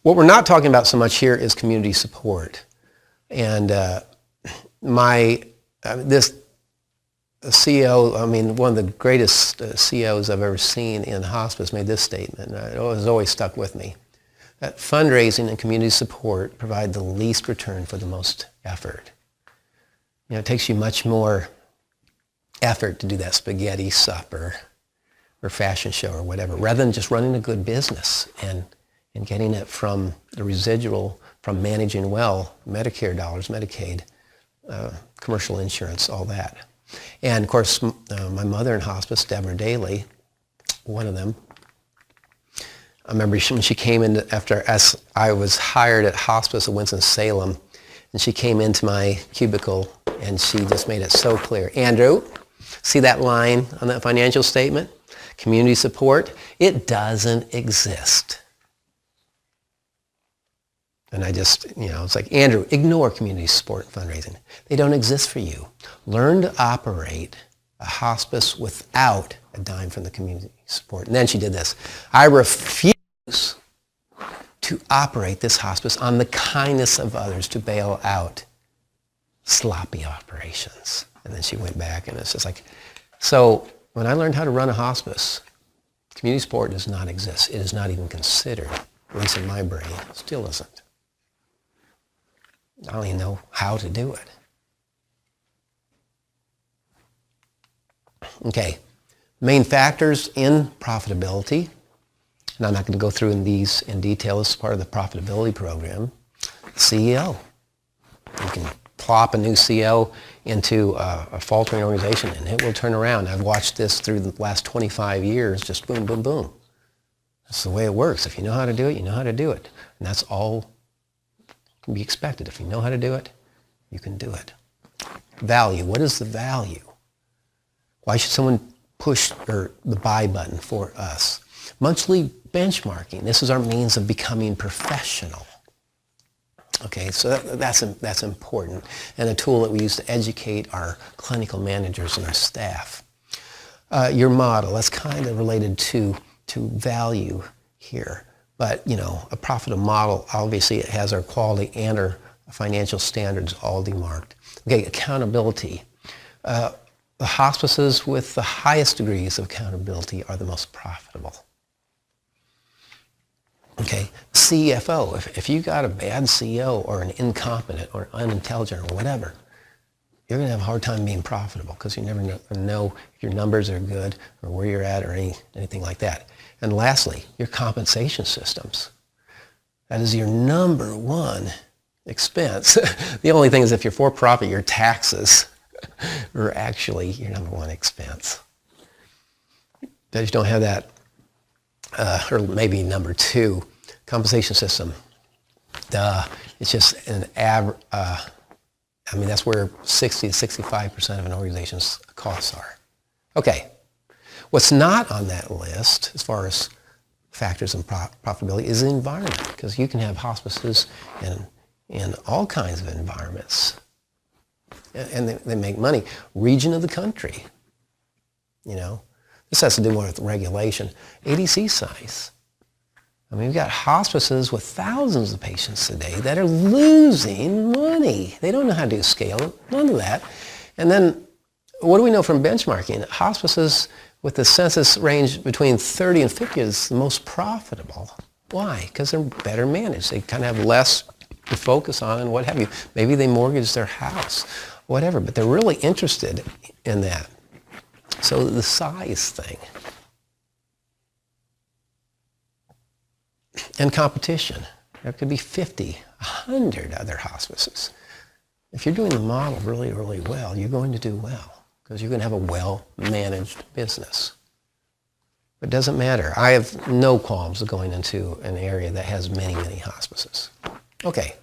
What we're not talking about so much here is community support. And this CEO, I mean, one of the greatest CEOs I've ever seen in hospice made this statement, and it has always stuck with me, that fundraising and community support provide the least return for the most effort. You know, it takes you much more effort to do that spaghetti supper or fashion show or whatever, rather than just running a good business and getting it from the residual from managing well, Medicare dollars, Medicaid, commercial insurance, all that. And of course, my mother in hospice, Deborah Daly, one of them, I remember when she came in as I was hired at hospice at Winston-Salem, and she came into my cubicle and she just made it so clear. Andrew, see that line on that financial statement? Community support, it doesn't exist. And I just, it's like, Andrew, ignore community support and fundraising. They don't exist for you. Learn to operate a hospice without a dime from the community support. And then she did this. I refuse to operate this hospice on the kindness of others to bail out sloppy operations. And then she went back and it's just like, so when I learned how to run a hospice, community support does not exist. It is not even considered, at least in my brain. It still isn't. I don't even know how to do it. Okay, main factors in profitability, and I'm not going to go through these in detail. This is part of the profitability program. CEO. You can plop a new CEO into a faltering organization and it will turn around. I've watched this through the last 25 years, just boom, boom, boom. That's the way it works. If you know how to do it, you know how to do it. And that's all can be expected. If you know how to do it, you can do it. Value. What is the value? Why should someone push the buy button for us? Monthly benchmarking. This is our means of becoming professional. Okay, so that's important, and a tool that we use to educate our clinical managers and our staff. Your model, that's kind of related to value here. But, a profitable model, obviously it has our quality and our financial standards all demarked. Okay, accountability. The hospices with the highest degrees of accountability are the most profitable. Okay, CFO, if you got a bad CEO or an incompetent or unintelligent or whatever, you're going to have a hard time being profitable because you never know if your numbers are good or where you're at or anything like that. And lastly, your compensation systems. That is your number one expense. The only thing is if you're for-profit, your taxes are actually your number one expense. But if you don't have that, or maybe number two, compensation system. It's just an average. That's where 60 to 65% of an organization's costs are. Okay, what's not on that list as far as factors in profitability is the environment, because you can have hospices in all kinds of environments, and they make money. Region of the country, This has to do more with regulation. ADC size. We've got hospices with thousands of patients today that are losing money. They don't know how to do scale, none of that. And then, what do we know from benchmarking? Hospices with the census range between 30 and 50 is the most profitable. Why? Because they're better managed. They kind of have less to focus on and what have you. Maybe they mortgage their house, whatever, but they're really interested in that. So the size thing. And competition. There could be 50, 100 other hospices. If you're doing the model really, really well, you're going to do well because you're going to have a well-managed business. But it doesn't matter. I have no qualms of going into an area that has many, many hospices. Okay.